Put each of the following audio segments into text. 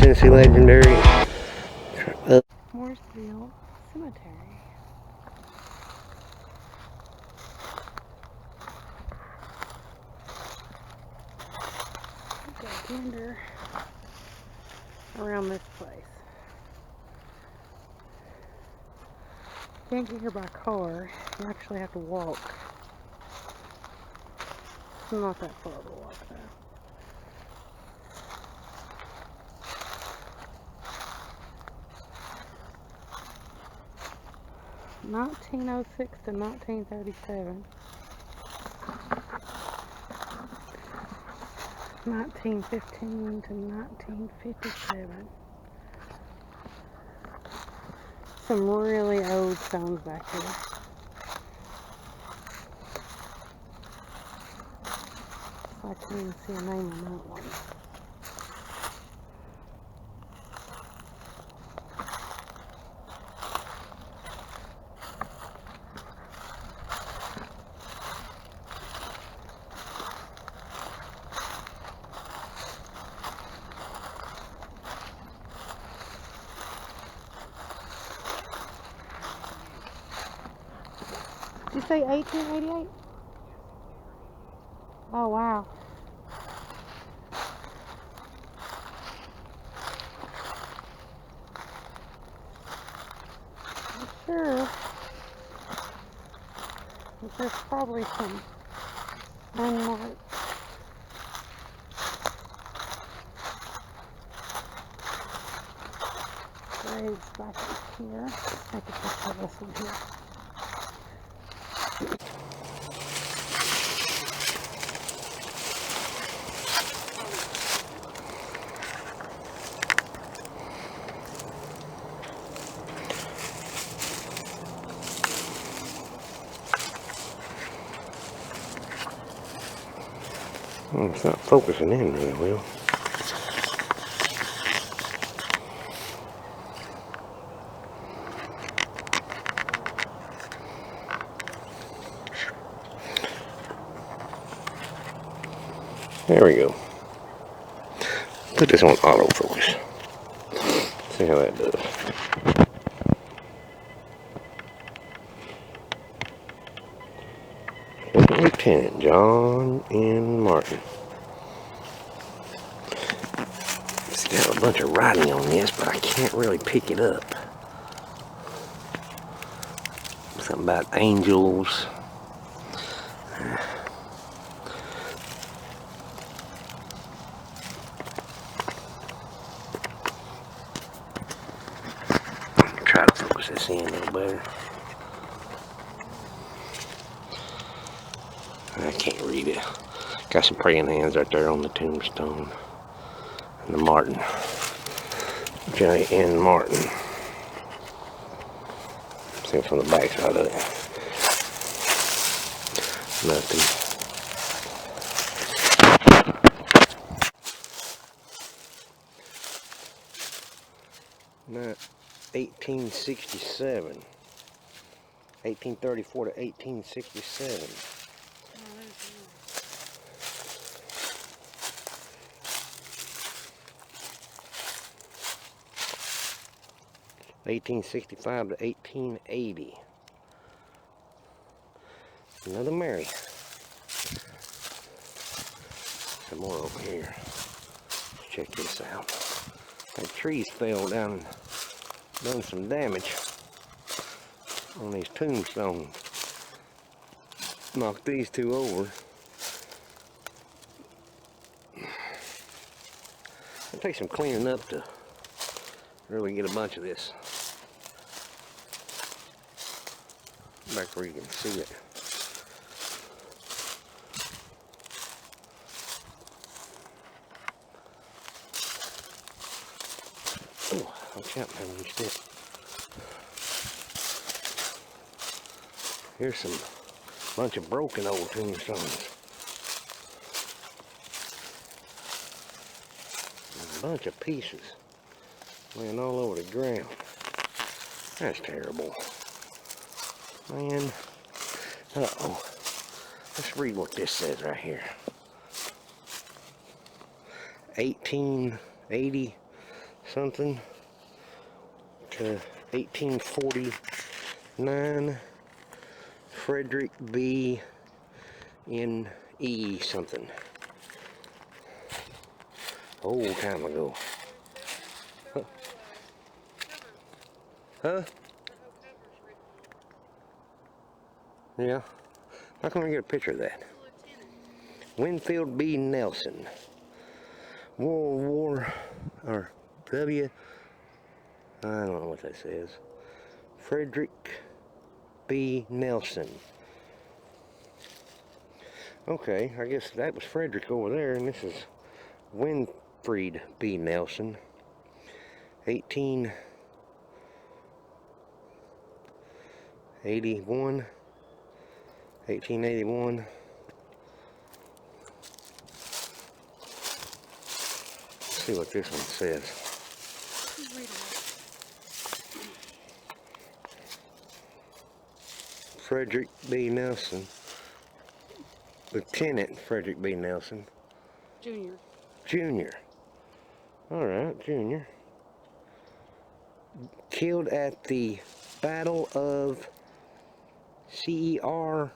Tennessee Legendary. Mooresville Cemetery. Got a gander around this place. Can't get here by car. You actually have to walk. It's not that far to walk though. (1906 to 1937). 1915 to 1957. Some really old stones back here. I can't even see a name on that one. Did you say 1888? Oh wow. I'm sure. But there's probably some unmarked. Graves back in here. Take a picture of this one here. Well, it's not focusing in really well. There we go. Put this on autofocus. See how that does. Lieutenant John N. Martin. It's got a bunch of writing on this, but I can't really pick it up. Something about angels. Try to focus this in a little better. I can't read it. Got some praying hands right there on the tombstone. And the Martin. J. N. Martin. See from the back side of it. Nothing. Not 1867. 1834 to 1867. 1865 to 1880. Another Mary. Some more over here. Let's check this out. That trees fell down and done some damage on these tombstones. Knocked these two over. It'll take some cleaning up to really get a bunch of this back where you can see it. Oh, watch out, man, when you step. Here's some bunch of broken old tombstones. A bunch of pieces laying all over the ground. That's terrible. Man. Uh-oh. Let's read what this says right here. 1880 something to 1849. Frederick B. in E. something. Old time ago. Huh? Yeah. How can I get a picture of that? Winfield B. Nelson. World War, or W. I don't know what that says. Frederick B. Nelson. Okay, I guess that was Frederick over there, and this is Winfried B. Nelson. 1881. 1881. Let's see what this one says. Frederick B. Nelson. Lieutenant Frederick B. Nelson. Junior. Junior. Alright, Junior. Killed at the Battle of Cerro.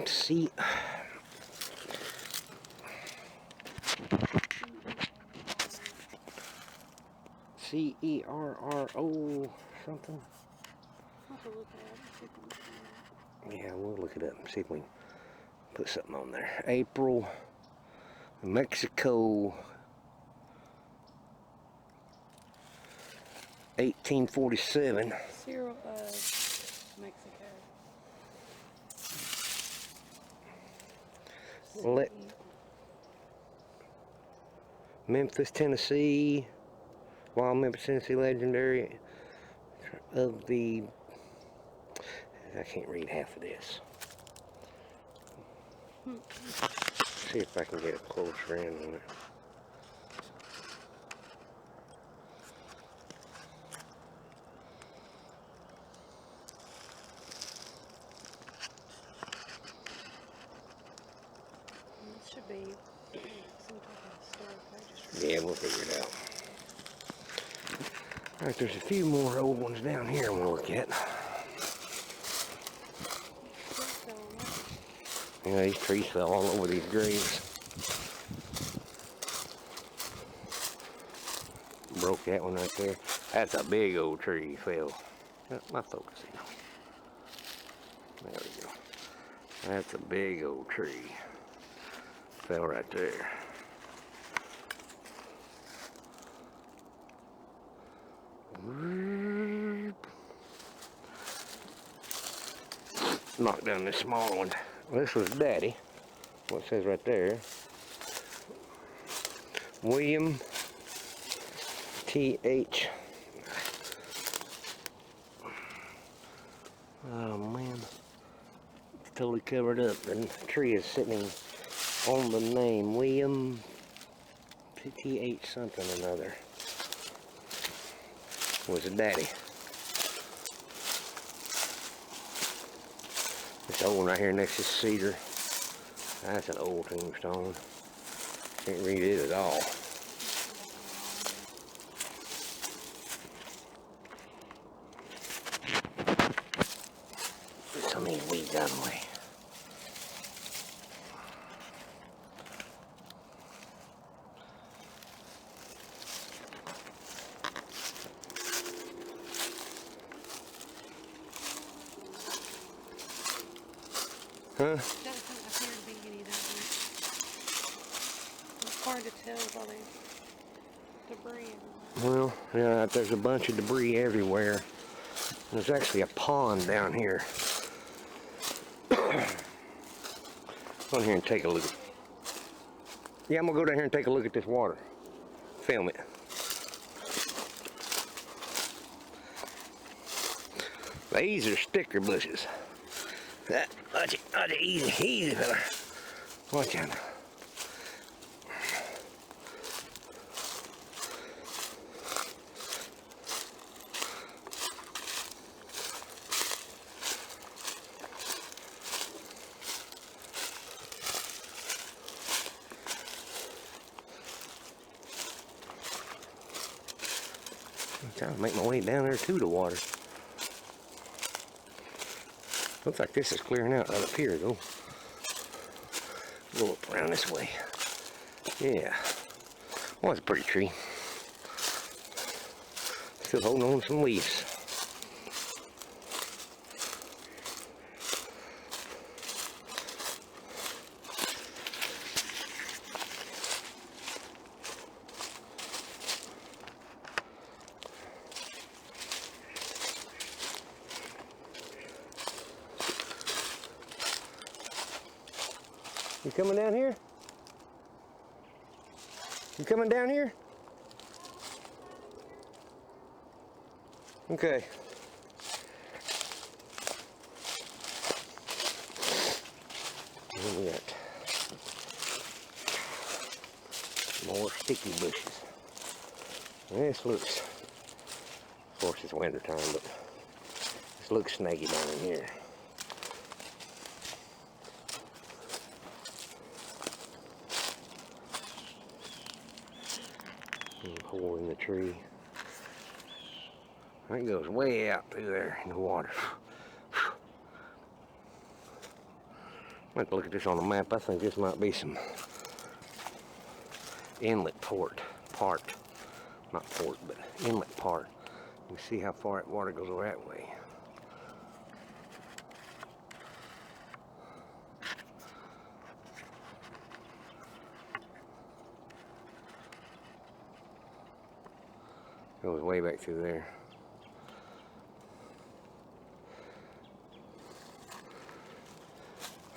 C. Cerro something. I'll have to look at it. Yeah, we'll look it up and see if we can put something on there. April, Mexico, 1847. Cerro of Mexico. Memphis, Tennessee. Wild Memphis, Tennessee, legendary of the. I can't read half of this. See if I can get a closer in on it. This should be some type of historic register. Yeah, we'll figure it out. Alright, there's a few more old ones down here we'll look at. Yeah, these trees fell all over these graves. Broke that one right there. That's a big old tree fell. My focusing. There we go. That's a big old tree. Fell right there. Knock down this small one. This was Daddy. What it says right there. William T.H. Oh man. It's totally covered up. The tree is sitting on the name. William T.H. something or another. Was a Daddy. This old one right here next to cedar. That's an old tombstone. Can't read it at all. Get some of these weeds out of the way. Huh? Doesn't appear to be any of that one. It's hard to tell by the debris. Well, yeah, there's a bunch of debris everywhere. There's actually a pond down here. Go in here and take a look. Yeah, I'm gonna go down here and take a look at this water. Film it. These are sticker bushes. Watch it, easy, fella. Watch out. I'm trying to make my way down there to the water. Looks like this is clearing out right up here though. Go up around this way. Yeah. Well, it's a pretty tree. Still holding on to some leaves. You coming down here? You coming down here? Okay. Then we got more sticky bushes. This looks, of course it's winter time, but this looks snaggy down in here. Hole in the tree. It goes way out through there in the water. I have to look at this on the map. I think this might be some inlet part, not port, but inlet part. You see how far that water goes that way. Goes way back through there.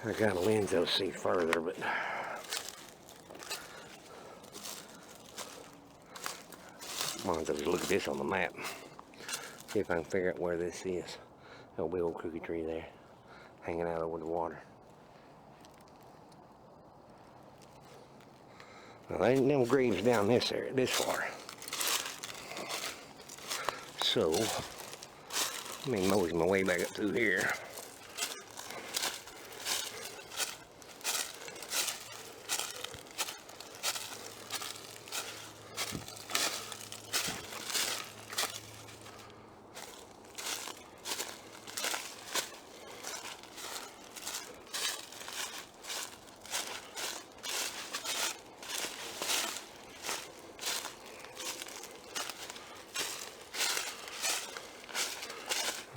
I got a lens that'll see further, but might as well just look at this on the map. See if I can figure out where this is. That'll be old cookie tree there, hanging out over the water. Now there ain't no graves down this area, this far. So, let me mosey my way back up through here.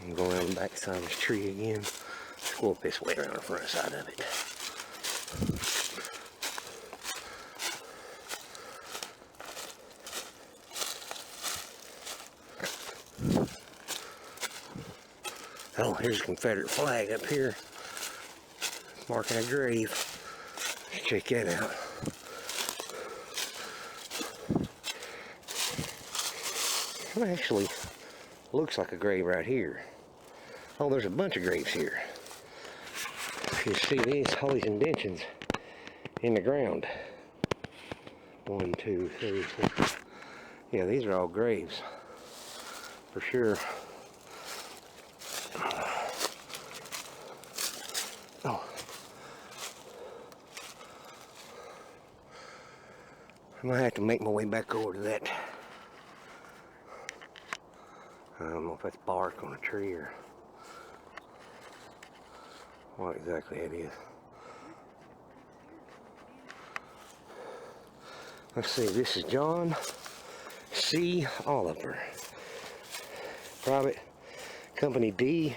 I'm going around the back side of this tree again. Let's go up this way around the front side of it. Oh, here's a Confederate flag up here, marking a grave. Let's check that out. It actually looks like a grave right here. Oh, there's a bunch of graves here. You see these, all these indentions in the ground. 1, 2, 3, 4. Yeah, these are all graves, for sure. Oh. I might have to make my way back over to that. I don't know if that's bark on a tree or what exactly it is. Let's see, this is John C. Oliver. Private Company D.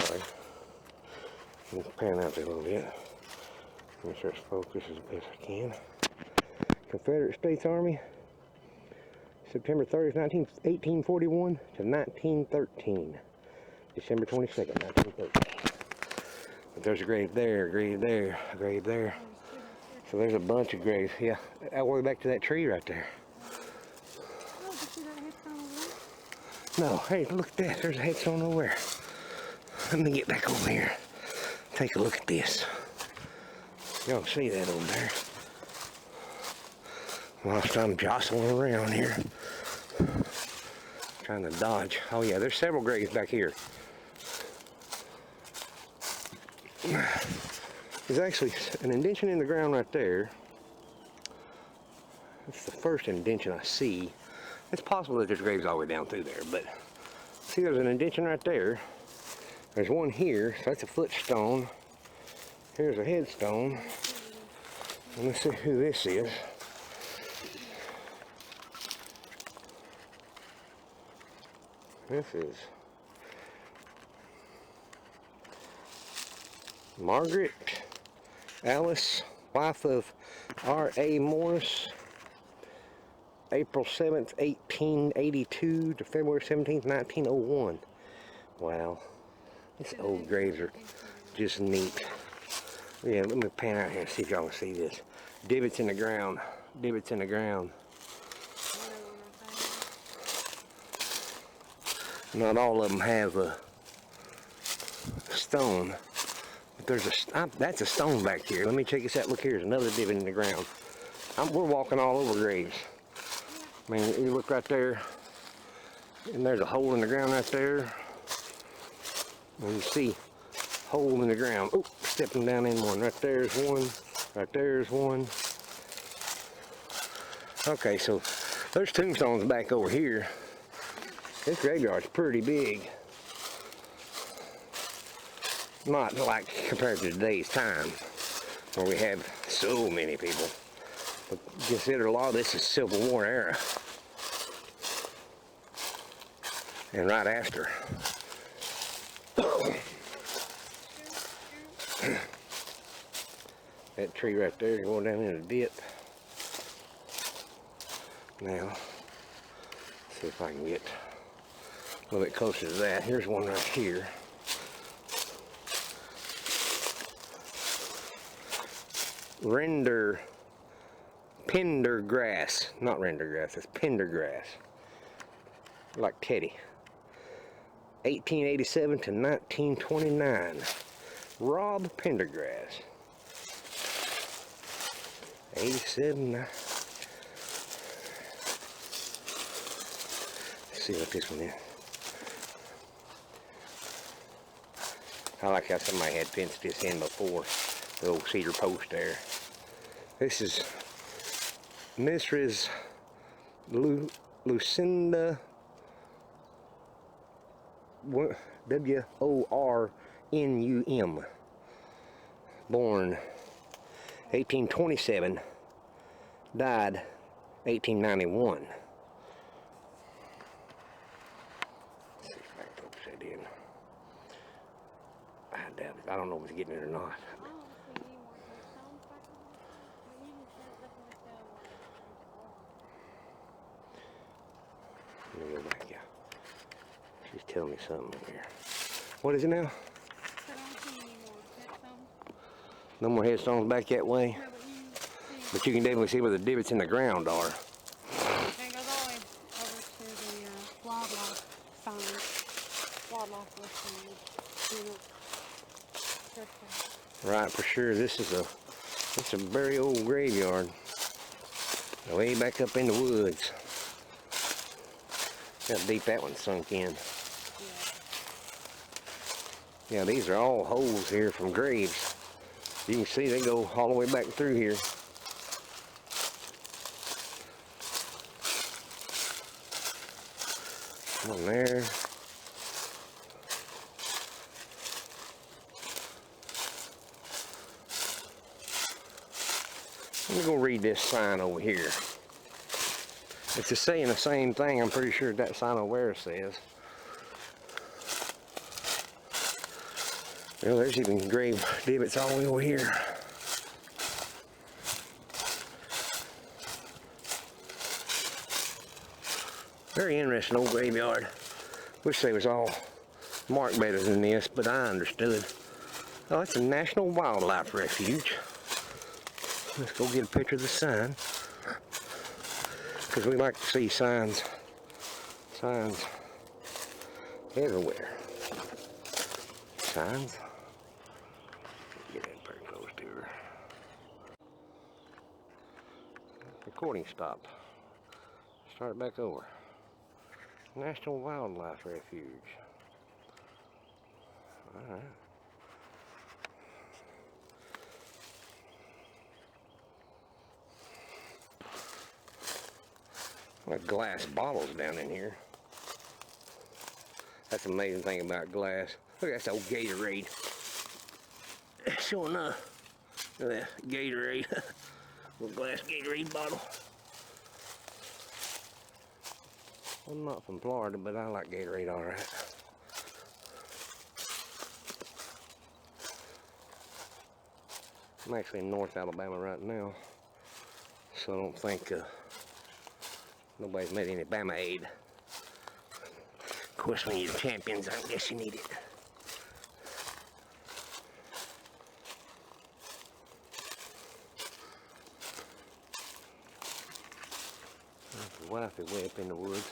Sorry. Let me pan out there a little bit. Make sure it's focused as best I can. Confederate States Army. September 30th, 1841 to 1913. December 22nd, 1913. But there's a grave there, a grave there, a grave there. So there's a bunch of graves. Yeah, all the way back to that tree right there. Oh, did you see that headstone over there? No, hey, look at that. There's a headstone over there. Let me get back over here. Take a look at this. Y'all see that over there? Whilst I'm jostling around here, trying to dodge. Oh yeah, there's several graves back here. There's actually an indention in the ground right there. It's the first indention I see. It's possible that there's graves all the way down through there, but see, there's an indention right there. There's one here, so that's a footstone. Here's a headstone. And let's see who this is. This is Margaret Alice, wife of R.A. Morris, April 7th, 1882 to February 17th, 1901. Wow. These old graves are just neat. Yeah, let me pan out here and see if y'all can see this. Divots in the ground. Divots in the ground. Not all of them have a stone. But there's that's a stone back here. Let me check this out. Look, here's another divot in the ground. We're walking all over graves. I mean, you look right there, and there's a hole in the ground right there. And you see hole in the ground. Oh, stepping down in one. Right there's one. Right there's one. Okay, so there's tombstones back over here. This graveyard's pretty big. Not like compared to today's time, where we have so many people. But consider a lot of this is Civil War era. And right after. That tree right there is going down in a dip. Now, let's see if I can get a little bit closer to that. Here's one right here. Pendergrass. Not rendergrass, it's pendergrass. Like Teddy. 1887 to 1929. Rob Pendergrass. 87. Let's see what this one is. I like how somebody had fenced this in before. The old cedar post there. This is Mrs. Lucinda W-O-R-N-U-M. Born 1827. Died 1891. Let's see if I can focus that in. I doubt it. I don't know if it's getting it or not. Let me go back, yeah. She's telling me something over here. What is it now? No more headstones back that way? No, But you can definitely see where the divots in the ground are. it goes all the way over to the wildlife sign. Wildlife listing. Right, for sure. This is a very old graveyard. Way back up in the woods. See how deep that one sunk in. Yeah, these are all holes here from graves. You can see they go all the way back through here. One there. Let me go read this sign over here. It's just saying the same thing. I'm pretty sure that sign over there says. Well, there's even grave divots all the way over here. Very interesting old graveyard. Wish they was all marked better than this, but I understood. Oh, it's a National Wildlife Refuge. Let's go get a picture of the sign. Because we like to see signs everywhere. Signs. Get in pretty close to her. Recording stopped. Start back over. National Wildlife Refuge. Alright. Like glass bottles down in here. That's the amazing thing about glass. Look at that old Gatorade. Sure enough. Look at that Gatorade. Little glass Gatorade bottle. I'm not from Florida, but I like Gatorade alright. I'm actually in North Alabama right now, so I don't think nobody's made any Bama aid. Of course, when you're champions, I guess you need it. The wife is way up in the woods,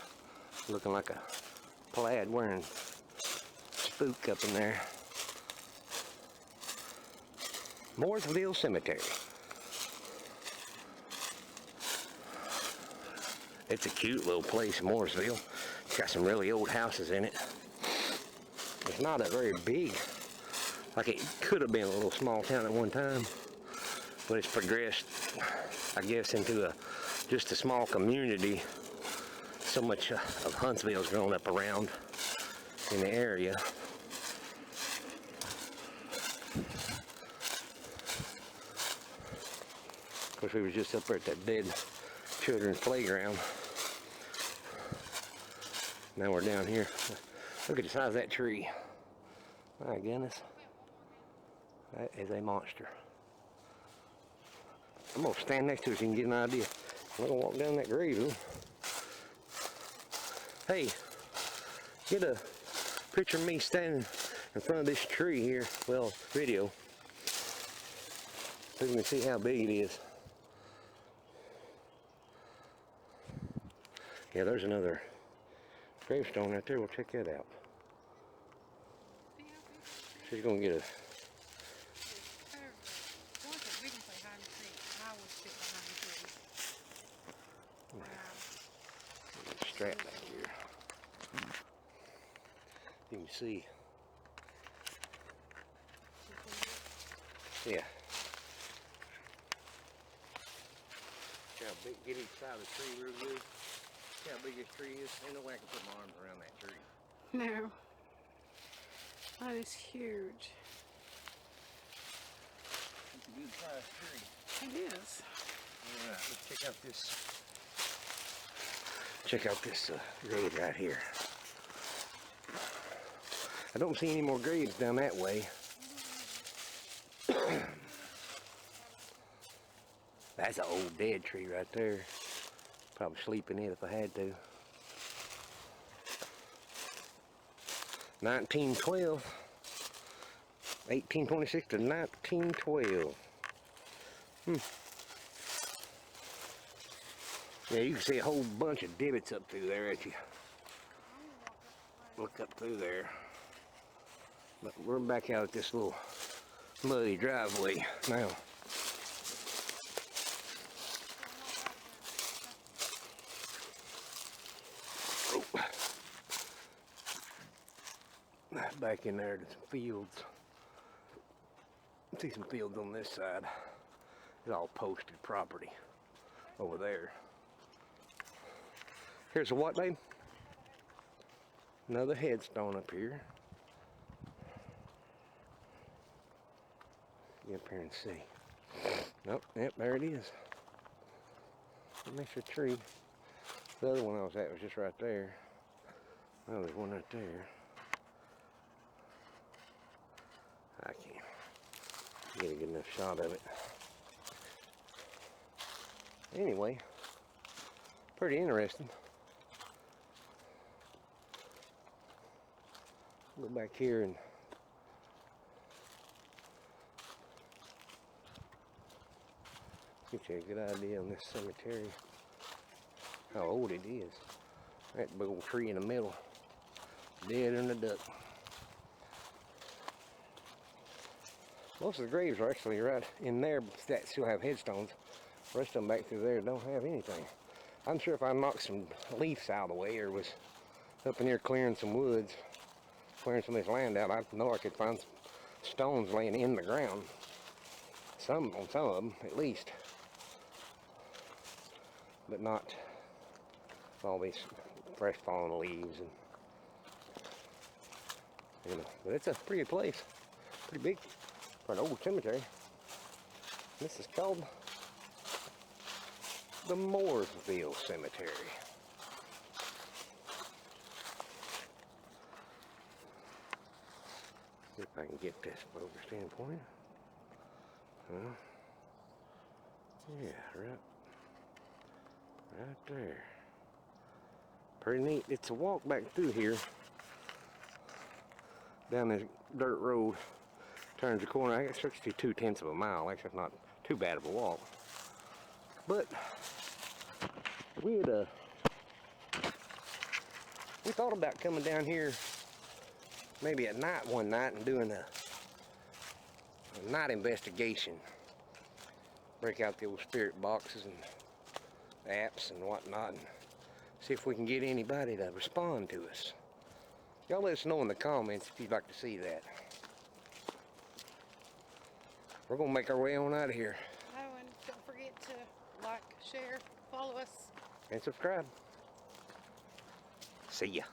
looking like a plaid wearing spook up in there. Mooresville Cemetery. It's a cute little place, Mooresville. It's got some really old houses in it. It's not a very big, like it could have been a little small town at one time, but it's progressed, I guess, into just a small community. So much of Huntsville's grown up around in the area. Of course, we were just up there at that dead children's playground. Now we're down here. Look at the size of that tree. My goodness. That is a monster. I'm going to stand next to it so you can get an idea. I'm going to walk down that grave. Hey, get a picture of me standing in front of this tree here. Well, video. So you can see how big it is. Yeah, there's another gravestone right there. We'll check that out. She's gonna get a. Strap back here. You can see. Yeah. See how big, get each side of the tree real good. See how big this tree is? Ain't no way I can put my arms around that tree. No. That is huge. It's a good sized tree. It is. Alright, let's check out this. Check out this grave right here. I don't see any more graves down that way. That's an old dead tree right there. Probably sleep in it if I had to. 1912. 1826 to 1912. Yeah, you can see a whole bunch of divots up through there at you. Look up through there. But we're back out at this little muddy driveway now. Back in there to some fields. See some fields on this side. It's all posted property over there. Here's a what, babe? Another headstone up here. Get up here and see. Nope, yep, there it is. A nice tree. The other one I was at was just right there. Now there's one right there. I can't get a good enough shot of it. Anyway, pretty interesting. Go back here and get you a good idea on this cemetery. How old it is. That big old tree in the middle. Dead in the duck. Most of the graves are actually right in there that still have headstones. The rest of them back through there don't have anything. I'm sure if I knocked some leaves out of the way or was up in here clearing some woods, clearing some of this land out, I know I could find some stones laying in the ground. On some of them, at least. But not all these fresh fallen leaves and but it's a pretty good place, pretty big for an old cemetery. This is called the Mooresville Cemetery. See if I can get this focus standpoint. Yeah, right there. Pretty neat. It's a walk back through here, down this dirt road, turns the corner. I guess it's actually 2/10 of a mile. Actually, it's not too bad of a walk. But we thought about coming down here maybe at night one night and doing a night investigation. Break out the old spirit boxes and apps and whatnot and see if we can get anybody to respond to us. Y'all let us know in the comments if you'd like to see that. We're gonna make our way on out of here. Oh, and don't forget to like, share, follow us. And subscribe. See ya.